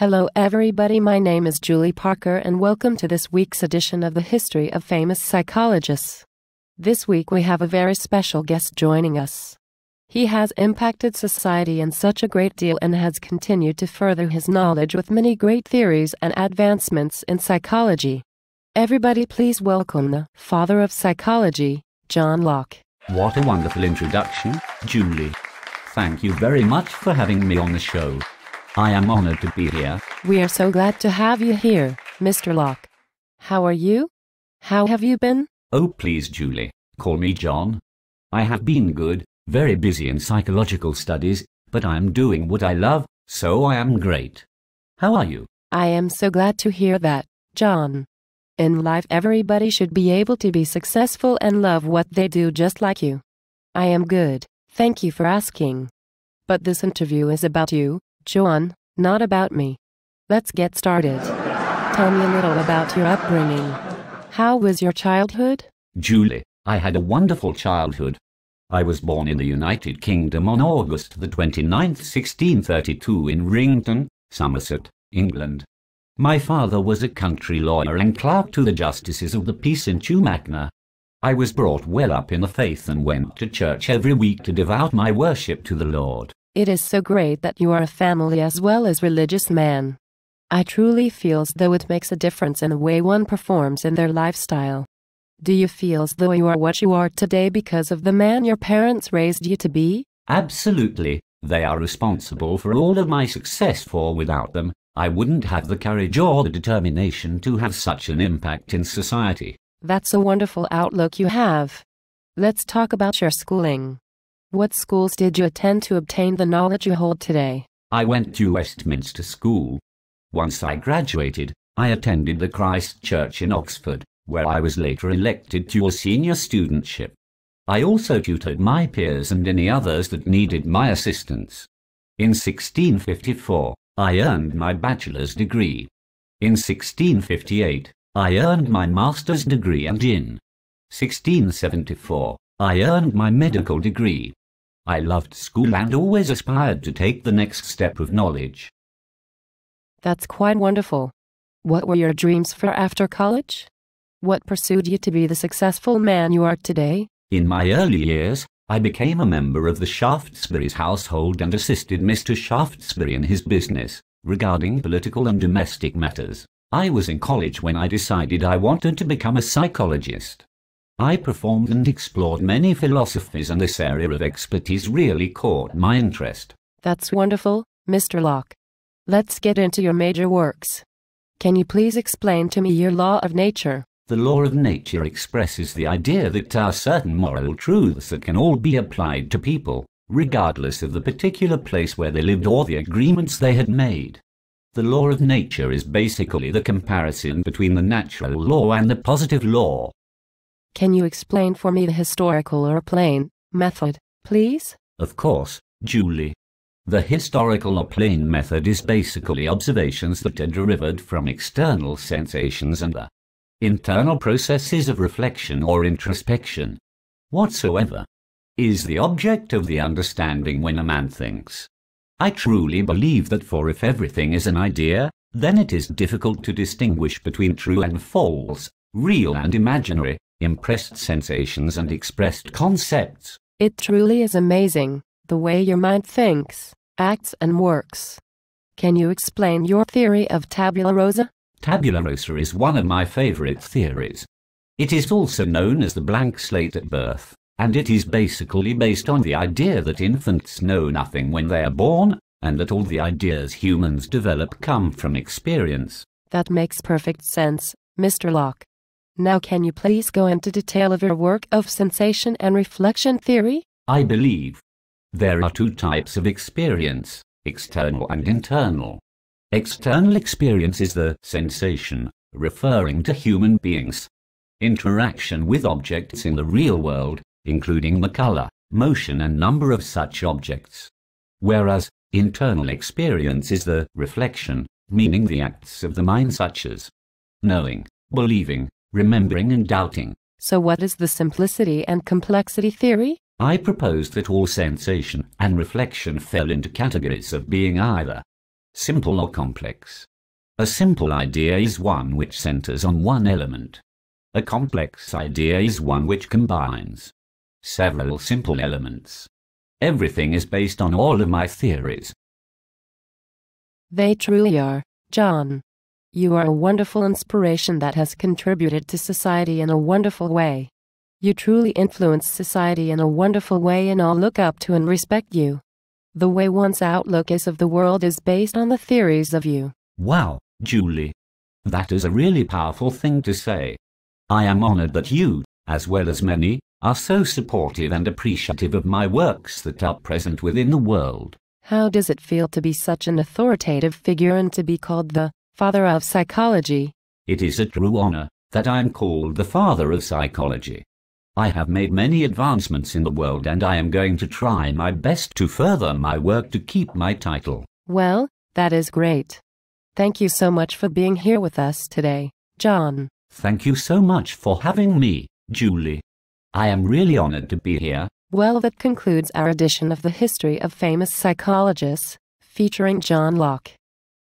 Hello everybody, my name is Julie Parker and welcome to this week's edition of the History of Famous Psychologists. This week we have a very special guest joining us. He has impacted society in such a great deal and has continued to further his knowledge with many great theories and advancements in psychology. Everybody please welcome the father of psychology, John Locke. What a wonderful introduction, Julie. Thank you very much for having me on the show. I am honored to be here. We are so glad to have you here, Mr. Locke. How are you? How have you been? Oh please, Julie, call me John. I have been good, very busy in psychological studies, but I am doing what I love, so I am great. How are you? I am so glad to hear that, John. In life everybody should be able to be successful and love what they do just like you. I am good, thank you for asking. But this interview is about you, John, not about me. Let's get started. Tell me a little about your upbringing. How was your childhood? Julie, I had a wonderful childhood. I was born in the United Kingdom on August the 29th, 1632 in Rington, Somerset, England. My father was a country lawyer and clerk to the Justices of the Peace in Tumagna. I was brought well up in the faith and went to church every week to devote my worship to the Lord. It is so great that you are a family as well as religious man. I truly feel as though it makes a difference in the way one performs in their lifestyle. Do you feel as though you are what you are today because of the man your parents raised you to be? Absolutely. They are responsible for all of my success, for without them, I wouldn't have the courage or the determination to have such an impact in society. That's a wonderful outlook you have. Let's talk about your schooling. What schools did you attend to obtain the knowledge you hold today? I went to Westminster School. Once I graduated, I attended the Christ Church in Oxford, where I was later elected to a senior studentship. I also tutored my peers and any others that needed my assistance. In 1654, I earned my bachelor's degree. In 1658, I earned my master's degree, and in 1674, I earned my medical degree. I loved school and always aspired to take the next step of knowledge. That's quite wonderful. What were your dreams for after college? What pursued you to be the successful man you are today? In my early years, I became a member of the Shaftesbury's household and assisted Mr. Shaftesbury in his business, regarding political and domestic matters. I was in college when I decided I wanted to become a psychologist. I performed and explored many philosophies, and this area of expertise really caught my interest. That's wonderful, Mr. Locke. Let's get into your major works. Can you please explain to me your law of nature? The law of nature expresses the idea that there are certain moral truths that can all be applied to people, regardless of the particular place where they lived or the agreements they had made. The law of nature is basically the comparison between the natural law and the positive law. Can you explain for me the historical or plain method, please? Of course, Julie. The historical or plain method is basically observations that are derived from external sensations and the internal processes of reflection or introspection. Whatsoever is the object of the understanding when a man thinks. I truly believe that, for if everything is an idea, then it is difficult to distinguish between true and false, real and imaginary, impressed sensations and expressed concepts. It truly is amazing, the way your mind thinks, acts and works. Can you explain your theory of tabula rasa? Tabula rasa is one of my favorite theories. It is also known as the blank slate at birth, and it is basically based on the idea that infants know nothing when they are born, and that all the ideas humans develop come from experience. That makes perfect sense, Mr. Locke. Now can you please go into detail of your work of sensation and reflection theory? I believe there are two types of experience, external and internal. External experience is the sensation, referring to human beings' interaction with objects in the real world, including the color, motion and number of such objects. Whereas internal experience is the reflection, meaning the acts of the mind, such as knowing, believing, remembering and doubting. So what is the simplicity and complexity theory? I propose that all sensation and reflection fell into categories of being either simple or complex. A simple idea is one which centers on one element. A complex idea is one which combines several simple elements. Everything is based on all of my theories. They truly are, John. You are a wonderful inspiration that has contributed to society in a wonderful way. You truly influence society in a wonderful way, and all look up to and respect you. The way one's outlook is of the world is based on the theories of you. Wow, Julie. That is a really powerful thing to say. I am honored that you, as well as many, are so supportive and appreciative of my works that are present within the world. How does it feel to be such an authoritative figure and to be called the father of psychology? It is a true honor that I am called the father of psychology. I have made many advancements in the world, and I am going to try my best to further my work to keep my title. Well, that is great. Thank you so much for being here with us today, John. Thank you so much for having me, Julie. I am really honored to be here. Well, that concludes our edition of the History of Famous Psychologists, featuring John Locke.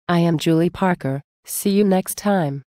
I am Julie Parker. See you next time.